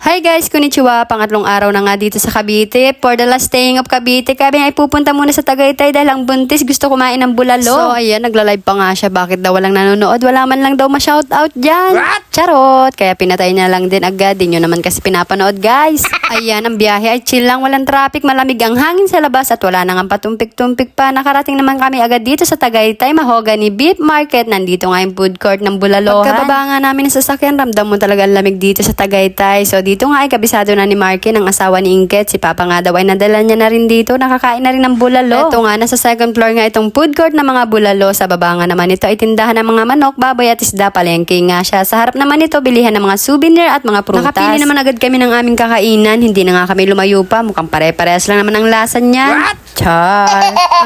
Hi guys, konnichiwa. Pangatlong araw na nga dito sa Cavite. For the last staying of Cavite, kami ay pupunta muna sa Tagaytay dahil ang buntis gusto kumain ng bulalo. So ayan, nagla-live pa nga siya. Bakit daw walang nanonood? Wala man lang daw ma-shoutout dyan. What? Charot! Kaya pinatay niya lang din agad. Di nyo naman kasi pinapanood guys. Ayan, ang biyahe ay chill lang. Walang traffic, malamig ang hangin sa labas at wala nang patumpik-tumpik pa. Nakarating naman kami agad dito sa Tagaytay, Mahogany Beef Market. Nandito nga yung food court ng bulalohan. Pagkababa nga namin sa sasakyan, ramdam mo talaga ang lamig dito sa Tagaytay. So dito nga ay kabisado na ni Marky, ng asawa ni Inket. Si Papa nga daw ay nadala niya na rin dito. Nakakain na rin ng bulalo. Ito nga, nasa second floor nga itong food court ng mga bulalo. Sa baba nga naman ito ay tindahan ng mga manok, baboy at isda. Palengke nga siya. Sa harap naman ito, bilihan ng mga souvenir at mga prutas. Nakapili naman agad kami ng aming kakainan. Hindi na nga kami lumayo pa. Mukhang pare-parehas lang naman ang lasa niya. What? Char!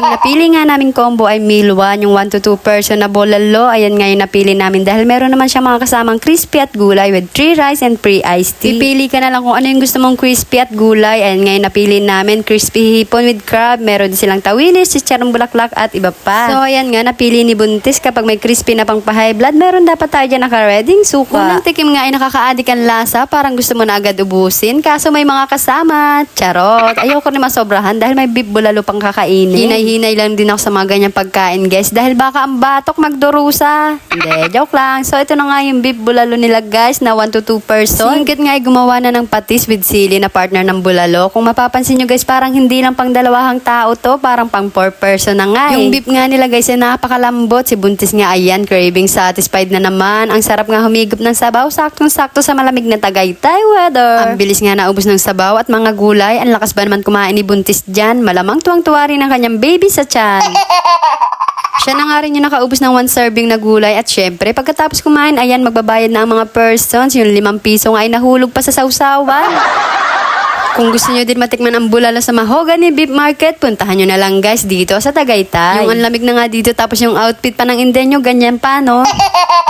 Ang napili nga naming combo ay meal 1, yung 1 to 2 person na bulalo. Ayan nga yung napili namin dahil meron naman siya mga kasamang crispy at gulay with 3 rice and free iced tea. Pipili ka na lang kung ano yung gusto mong crispy at gulay. Ayan nga yung napili namin, crispy hipon with crab. Meron din silang tawilis, chicharong bulaklak at iba pa. So ayan nga, napili ni Buntis. Kapag may crispy na pang pa-high blood, meron dapat tayo dyan naka-reading suka. Unang tikim nga ay nakaka-addict ang lasa. Parang gusto mo na agad ubusin. Kaso may mga kasama. Charot! Ayoko na masobrahan dahil may beef bulalo pang kakainin. Hinay-hinay lang din ako sa mga ganyang pagkain guys dahil baka ang batok magdurusa. Hindi, joke lang. So ito na nga yung beef bulalo nila guys na 1 to 2 person. Singkit nga ay gumawa na ng patis with sili na partner ng bulalo. Kung mapapansin nyo guys, parang hindi lang pang dalawahang tao to, parang pang 4 person na nga. Yung beef nga nila guys ay napakalambot. Si Buntis nga ayan, craving satisfied na naman. Ang sarap nga humigop ng sabaw, saktong-sakto sa malamig na Tagaytay weather. Ang bilis nga naubos ng sabaw at mga gulay. Ang lakas ba naman kumain ni Buntis dyan? Malamang tuwang-tuwa rin ang kanyang baby sa tiyan. Siya na nga rin yung nakaubos ng 1 serving na gulay at syempre, pagkatapos kumain, ayan, magbabayad na ang mga persons. Yung 5 piso nga ay nahulog pa sa sausawan. Kung gusto nyo din matikman ang bulalo sa Mahogany Beef Market, puntahan nyo na lang guys dito sa Tagaytay. Yung anlamig na nga dito tapos yung outfit pa ng Indenyo, ganyan pa no?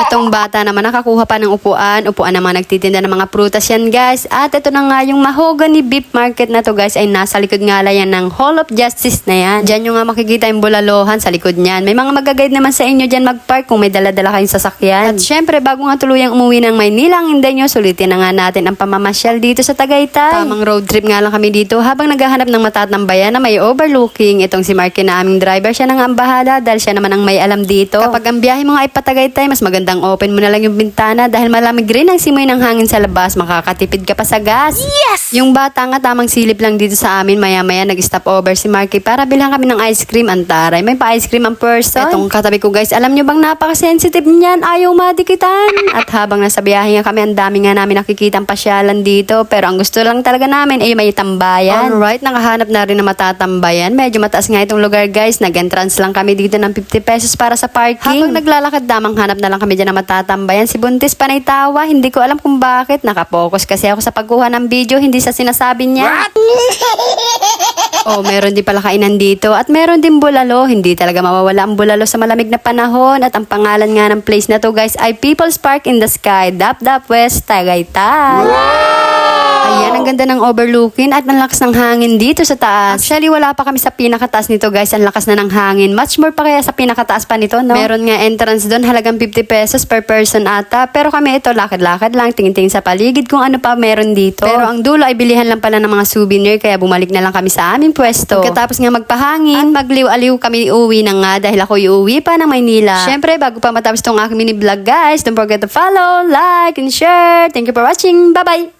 Itong bata naman nakakuha pa ng upuan ng mga nagtitinda ng mga prutas yan guys. At ito na nga yung Mahogany Beef Market na to guys ay nasa likod nga lang yan ng Hall of Justice na yan. Diyan nyo nga makikita yung bulalohan sa likod niyan. May mga mag-guide naman sa inyo dyan mag-park kung may dala-dala kayong sasakyan. At syempre bago nga tuluyang umuwi ng Maynila ang Indenyo, sulitin na nga natin ang pamamasyal dito sa Tagaytay. Tamang road trip nga lang kami dito habang naghahanap ng matatambayan na may overlooking. Itong si Marky na aming driver, siya na nga ang bahala dahil siya naman ang may alam dito. Kapag ang biyahe mo nga ay patagaytay, mas magandang open mo na lang yung bintana dahil malamig rin ang simoy ng hangin sa labas. Makakatipid ka pa sa gas. Yes! Yung bata nga tamang silip lang dito sa amin. Maya-maya nag-stop over si Marky para bilhan kami ng ice cream. Antaray, may pa-ice cream ang person. Itong katabi ko guys, alam nyo bang napaka-sensitive niyan? Ayaw madikitan. At habang nasa biyahe nga kami, ang dami nga namin nakikitang pasyalan dito. Pero ang gusto lang talaga namin ay may tambayan. Alright, nakahanap na rin na matatambayan. Medyo mataas nga itong lugar guys. Nag-entrance lang kami dito ng 50 pesos para sa parking. Habang naglalakad damang hanap na lang kami dyan na matatambayan. Si Buntis panay tawa. Hindi ko alam kung bakit. Nakapokus kasi ako sa pagkuha ng video, hindi sa sinasabi niya. What? Oh, meron din pala kainan dito. At meron din bulalo. Hindi talaga mawawala ang bulalo sa malamig na panahon. At ang pangalan nga ng place na to guys ay People's Park in the Sky, Dap West, Tagaytay. Ayan, ang ganda ng overlooking at ang lakas ng hangin dito sa taas. Actually, wala pa kami sa pinakataas nito guys. Ang lakas na ng hangin. Much more pa kaya sa pinakataas pa nito, no? Meron nga entrance doon, halagang 50 pesos per person ata. Pero kami ito, lakad-lakad lang, tingin-tingin sa paligid kung ano pa meron dito. Pero ang dulo ay bilihan lang pala ng mga souvenir, kaya bumalik na lang kami sa aming pwesto. Pagkatapos nga magpahangin, at magliw-aliw kami uuwi na nga dahil ako iuwi pa ng Maynila. Syempre, bago pa matapos tong aking mini vlog guys, don't forget to follow, like, and share. Thank you for watching. Bye-bye!